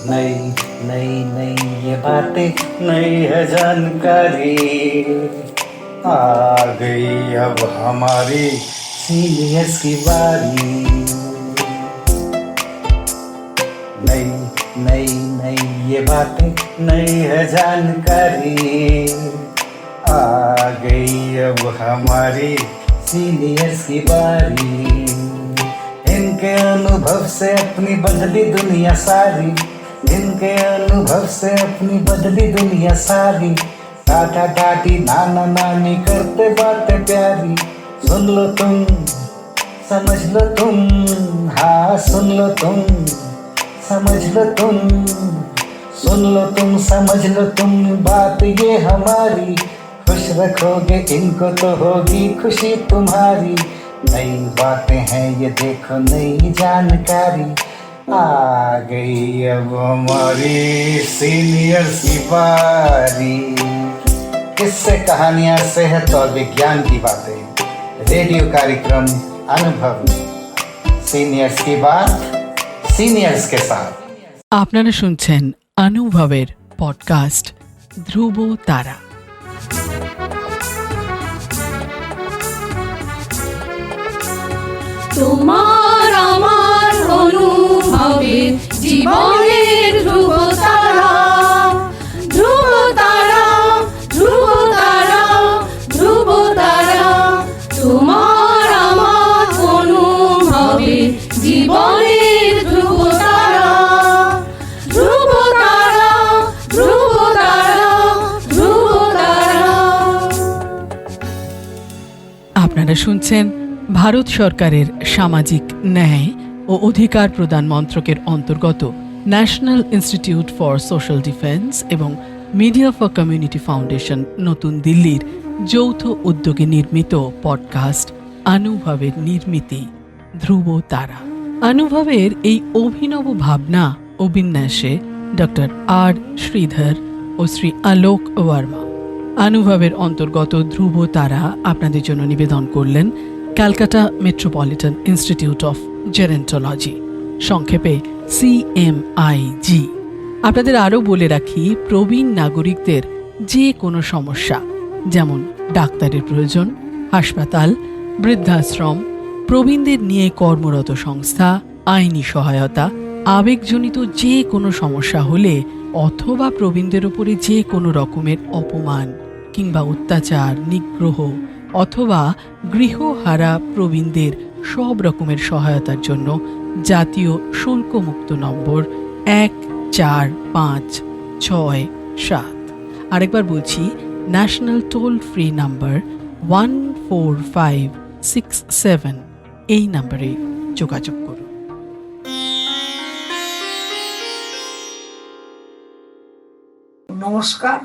नई नई नई ये बातें नई है जानकारी, आ गई अब हमारी सीनियर्स की बारी। नई नई नई ये बातें नई है जानकारी, आ गई अब हमारी सीनियर्स की बारी। इनके अनुभव से अपनी बदली दुनिया सारी, इनके अनुभव से अपनी बदली दुनिया सारी। टाटा टाटी नाना नानी करते बातें प्यारी। सुन लो तुम, समझ लो तुम, हाँ सुन लो तुम, समझ लो तुम, सुन लो तुम, समझ लो तुम, बात ये हमारी। खुश रखोगे इनको तो होगी खुशी तुम्हारी। नई बातें हैं ये देखो नई जानकारी, आ गई अब हमारी सीनियर्स की बारी। किस्से कहानियां सेहत और विज्ञान की बातें, रेडियो कार्यक्रम अनुभव, सीनियर्स की बात सीनियर्स के साथ। আপনারা শুনছেন অনুভবের পডকাস্ট ধ্রুব তারা। তোমার আমার অনুভবে জীবনের ধ্রুব তারা, ধ্রুব তারা, ধ্রুব তারা, ধ্রুব তারা। তোমার আমার অনুভবে জীবনের ধ্রুব তারা, ধ্রুব তারা, ধ্রুব তারা, ধ্রুব তারা। আপনারা শুনছেন ভারত সরকারের সামাজিক ন্যায় ও অধিকার প্রদান মন্ত্রকের অন্তর্গত national institute for social defence এবং মিডিয়া ফর কমিউনিটি ফাউন্ডেশন নতুন দিল্লির যৌথ উদ্যোগে নির্মিত পডকাস্ট অনুভবের নির্মিতি ধ্রুব তারা। অনুভবের এই অভিনব ভাবনা ও বিন্যাসে ডক্টর আর শ্রীধর ও শ্রী আলোক ওয়ার্মা। অনুভবের অন্তর্গত ধ্রুব তারা আপনাদের জন্য নিবেদন করলেন Calcutta metropolitan institute of gerontology, সংক্ষেপে CMIG। আপনাদের আরও বলে রাখি, প্রবীণ নাগরিকদের যে কোনো সমস্যা, যেমন ডাক্তারের প্রয়োজন, হাসপাতাল, বৃদ্ধাশ্রম, প্রবীণদের নিয়ে কর্মরত সংস্থা, আইনি সহায়তা, আবেগজনিত যে কোনো সমস্যা হলে অথবা প্রবীণদের উপরে যে কোনো রকমের অপমান কিংবা অত্যাচার, নিগ্রহ অথবা গৃহহারা প্রবীণদের সব রকমের সহায়তার জন্য জাতীয় শুল্কমুক্ত নম্বর 145667। আরেকবার বলছি, ন্যাশনাল টোল ফ্রি নাম্বার 14567, এই নম্বরে যোগাযোগ করুন। নমস্কার,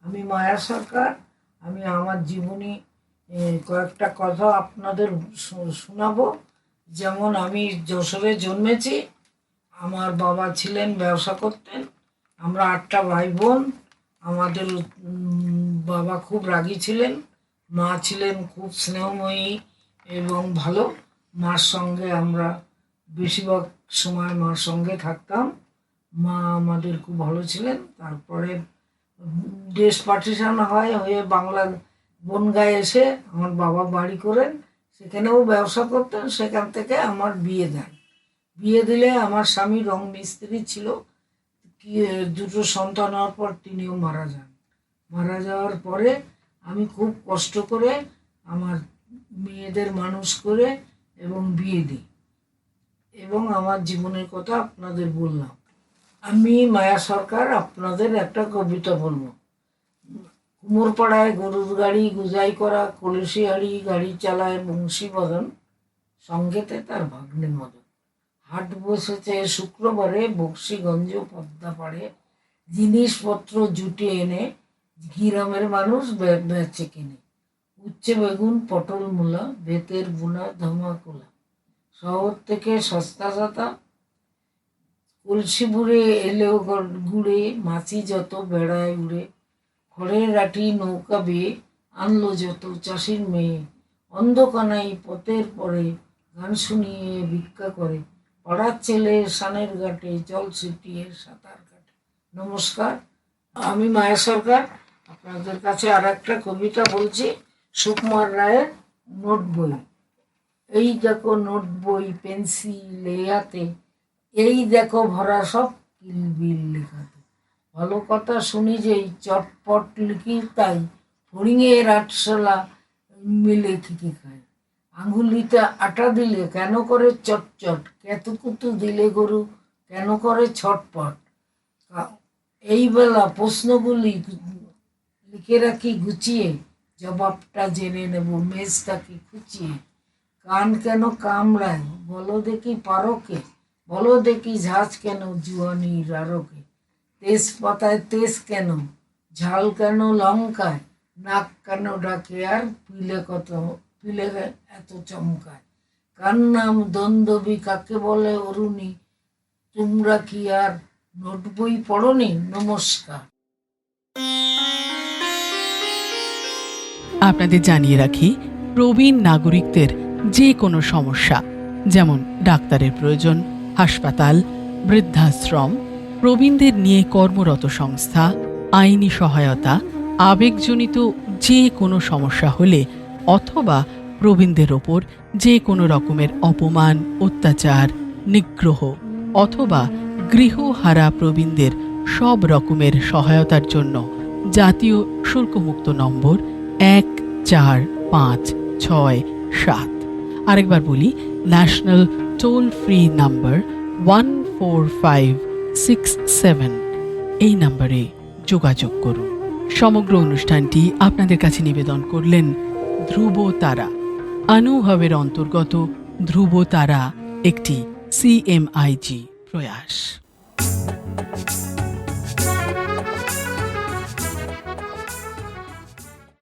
আমি মায়া সরকার। আমি আমার জীবনী কয়েকটা কথা আপনাদের শোনাবো। যেমন আমি যশোরে জন্মেছি, আমার বাবা ছিলেন ব্যবসা করতেন, আমরা 8টা ভাই বোন। আমাদের বাবা খুব রাগী ছিলেন, মা ছিলেন খুব স্নেহময়ী এবং ভালো। মার সঙ্গে আমরা বেশিরভাগ সময় মার সঙ্গে থাকতাম। মা আমাদের খুব ভালো ছিলেন। তারপরে দেশ পার্টিশন হয়ে বাংলার বনগাঁয়ে এসে আমার বাবা বাড়ি করেন, সেখানেও ব্যবসা করতেন। সেখান থেকে আমার বিয়ে দেন। বিয়ে দিলে আমার স্বামী রং মিস্ত্রি ছিল। দুটো সন্তান হওয়ার পর তিনিও মারা যান। মারা যাওয়ার পরে আমি খুব কষ্ট করে আমার মেয়েদের মানুষ করে এবং বিয়ে দিই এবং আমার জীবনের কথা আপনাদের বললাম। আমি মায়া সরকার আপনাদের একটা কবিতা বলবো। কুমোরপাড়ায় গরুর গাড়ি গুজাই করা, কলসি হাড়ি গাড়ি চালায় বংশী বদন, সঙ্গেতে তার ভাগ্নে মদন। হাট বসেছে শুক্রবারে বক্সিগঞ্জ পদ্মা পাড়ে, জিনিসপত্র জুটে এনে গ্রামের মানুষ বেচে কিনে। উচ্ছে বেগুন পটল মূলা, বেতের বুনা ধমাকুলা, শহর থেকে সস্তা সাতা, কলসি বুড়ে এলেও গুড়ে, মাছি যত বেড়ায় উড়ে, খড়ের লাঠি নৌকা বেয়ে আনলো যত চাষির মেয়ে। অন্ধকানাই পথের পরে গান শুনিয়ে ভিক্ষা করে, পাড়ার ছেলে সানের ঘাটে জল ছিটিয়ে সাঁতার কাটে। নমস্কার, আমি মায়া সরকার। আপনাদের কাছে আর একটা কবিতা বলছি, সুকুমার রায়ের নোট বই। এই দেখো নোট বই, পেন্সিল এই হাতে, এই দেখো ভরা সব কিলবিল লেখাতে। ভালো কথা শুনি যেই চটপট লিখি তাই, ফড়িংয়ের আটশোলা মিলে খিকি খায়। আঙুলিতে আটা দিলে কেন করে চটচট, কেতুকুতু দিলে গরু কেন করে ছটপট। এই বেলা প্রশ্নগুলি লিখে রাখি গুছিয়ে, জবাবটা জেনে নেব মেজটাকে খুঁচিয়ে। কান কেন কামড়ায় বলো দেখি পারকে, বলো দেখি ঝাঁজ কেন জুয়ানির আরকে। তেজপাতায় তেজ কেন, ঝাল কেন লঙ্কায়, নাক কেন ডাকে আর পিলে এত চমকায়। কার নাম দ্বন্দ্ববী কাকে বলে অরুণী, তোমরা কি আর নোট বই পড়নি? নমস্কার। আপনাদের জানিয়ে রাখি, প্রবীণ নাগরিকদের যে কোনো সমস্যা, যেমন ডাক্তারের প্রয়োজন, হাসপাতাল, বৃদ্ধাশ্রম, প্রবীণদের নিয়ে কর্মরত সংস্থা, আইনি সহায়তা, আবেগজনিত যে কোনো সমস্যা হলে অথবা প্রবীণদের ওপর যে কোনো রকমের অপমান, অত্যাচার, নিগ্রহ অথবা গৃহহারা প্রবীণদের সব রকমের সহায়তার জন্য জাতীয় শুল্কমুক্ত নম্বর 145667। আরেকবার বলি, ন্যাশনাল টোল ফ্রি নাম্বার 14567। এই নম্বরে যোগাযোগ করুন। সমগ্র অনুষ্ঠানটি আপনাদের কাছে নিবেদন করলেন ধ্রুব তারা। অনুভবের অন্তর্গত ধ্রুব তারা একটি CMIG প্রয়াস।